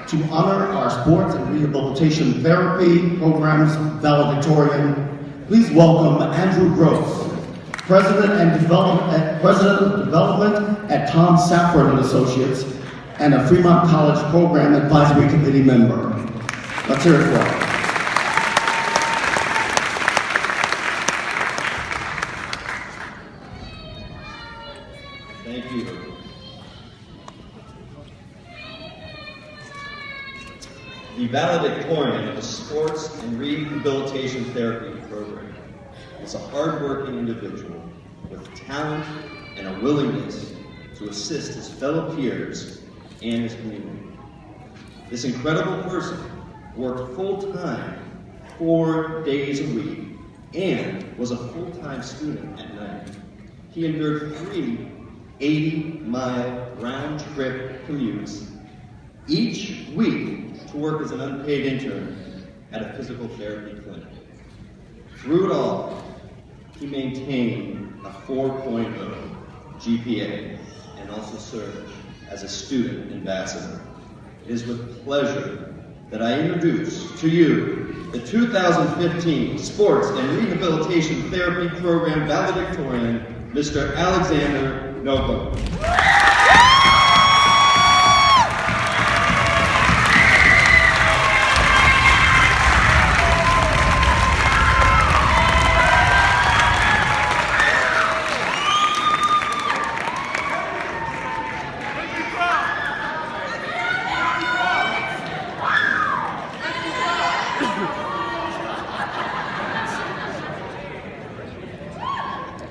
to honor our sports and rehabilitation therapy programs valedictorian, please welcome Andrew Gross, President of Development at Tom Safford and Associates, and a Fremont College Program Advisory Committee member. Let's hear it for him. Thank you. The Valedictorian of the Sports and Rehabilitation Therapy Program is a hard-working individual with talent and a willingness to assist his fellow peers and his community. This incredible person worked full-time 4 days a week and was a full-time student at night. He endured 3 80-mile round-trip commutes each week to work as an unpaid intern at a physical therapy clinic. Through it all, he maintained a 4.0 GPA and also served as a student ambassador. It is with pleasure that I introduce to you the 2015 Sports and Rehabilitation Therapy Program Valedictorian, Mr. Alexander Novo.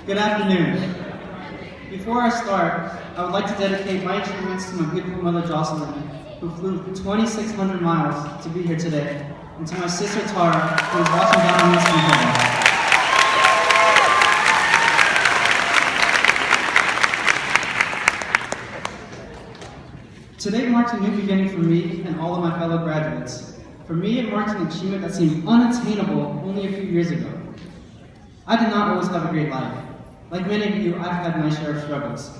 Good afternoon. Before I start, I would like to dedicate my achievements to my beautiful mother Jocelyn, who flew 2,600 miles to be here today, and to my sister Tara, who is watching down on this from Today marks a new beginning for me and all of my fellow graduates. For me, it marks an achievement that seemed unattainable only a few years ago. I did not always have a great life. Like many of you, I've had my share of struggles.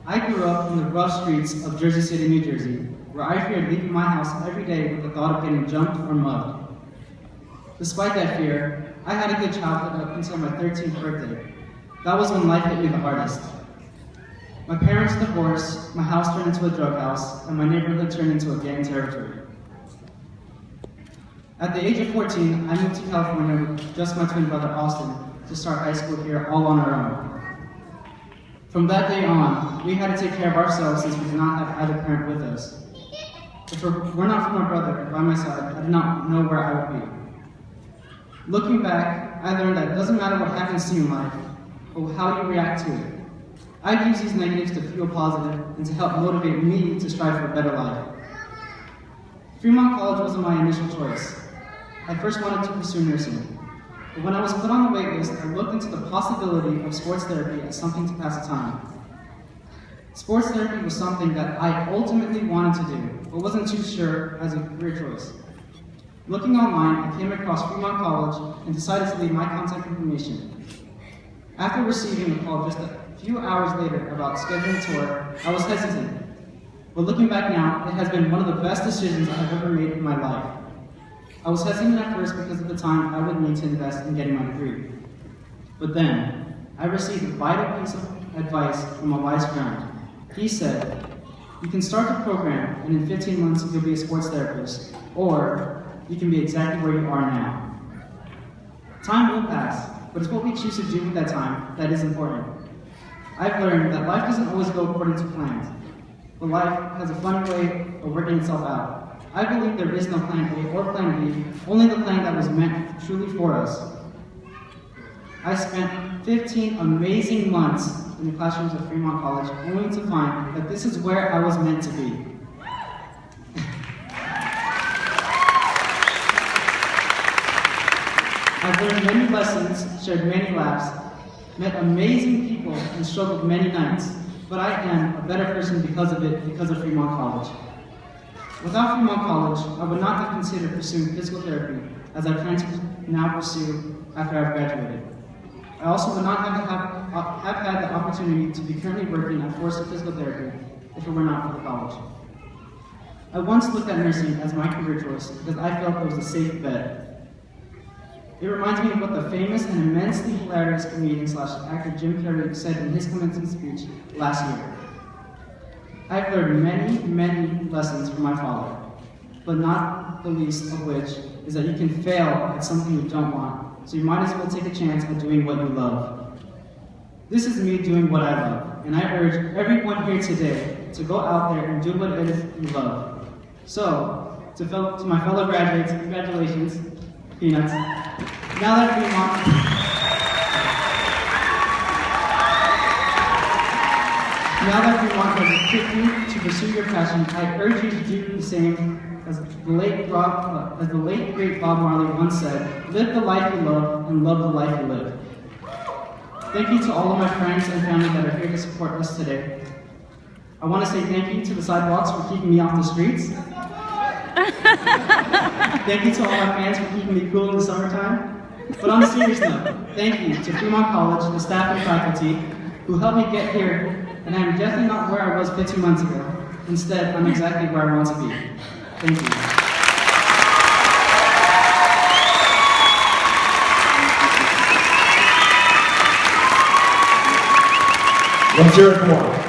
I grew up in the rough streets of Jersey City, New Jersey, where I feared leaving my house every day with the thought of getting jumped or mugged. Despite that fear, I had a good childhood up until my 13th birthday. That was when life hit me the hardest. My parents divorced, my house turned into a drug house, and my neighborhood turned into a gang territory. At the age of 14, I moved to California with just my twin brother, Austin, to start high school here all on our own. From that day on, we had to take care of ourselves since we did not have either parent with us. If it were not for my brother by my side, I did not know where I would be. Looking back, I learned that it doesn't matter what happens to you in life, but how you react to it. I'd use these negatives to feel positive and to help motivate me to strive for a better life. Fremont College wasn't my initial choice. I first wanted to pursue nursing. But when I was put on the wait list, I looked into the possibility of sports therapy as something to pass the time. Sports therapy was something that I ultimately wanted to do, but wasn't too sure as a career choice. Looking online, I came across Fremont College and decided to leave my contact information. After receiving a call just a few hours later about scheduling a tour, I was hesitant. But looking back now, it has been one of the best decisions I have ever made in my life. I was hesitant at first because of the time I would need to invest in getting my degree. But then, I received a vital piece of advice from a wise friend. He said, you can start the program and in 15 months you'll be a sports therapist, or you can be exactly where you are now. Time will pass, but it's what we choose to do with that time that is important. I've learned that life doesn't always go according to plans, but life has a funny way of working itself out. I believe there is no plan A or plan B, only the plan that was meant truly for us. I spent 15 amazing months in the classrooms of Fremont College, only to find that this is where I was meant to be. I've learned many lessons, shared many laughs, met amazing people, and struggled many nights, but I am a better person because of it, because of Fremont College. Without Fremont College, I would not have considered pursuing physical therapy, as I plan to now pursue after I've graduated. I also would not have had the opportunity to be currently working at Forest Physical Therapy if it were not for the college. I once looked at nursing as my career choice because I felt it was a safe bet. It reminds me of what the famous and immensely hilarious comedian / actor Jim Carrey said in his commencement speech last year. I've learned many lessons from my father, but not the least of which is that you can fail at something you don't want, so you might as well take a chance at doing what you love. This is me doing what I love, and I urge everyone here today to go out there and do what it is you love. So, to my fellow graduates, congratulations, Peanuts. Now that Fremont has equipped you to pursue your passion, I urge you to do the same as the late great Bob Marley once said, live the life you love and love the life you live. Thank you to all of my friends and family that are here to support us today. I want to say thank you to the sidewalks for keeping me off the streets. Thank you to all my fans for keeping me cool in the summertime. But on a serious note, thank you to Fremont College, the staff and faculty, who helped me get here, and I am definitely not where I was 15 months ago. Instead, I'm exactly where I want to be. Thank you. Let's hear it for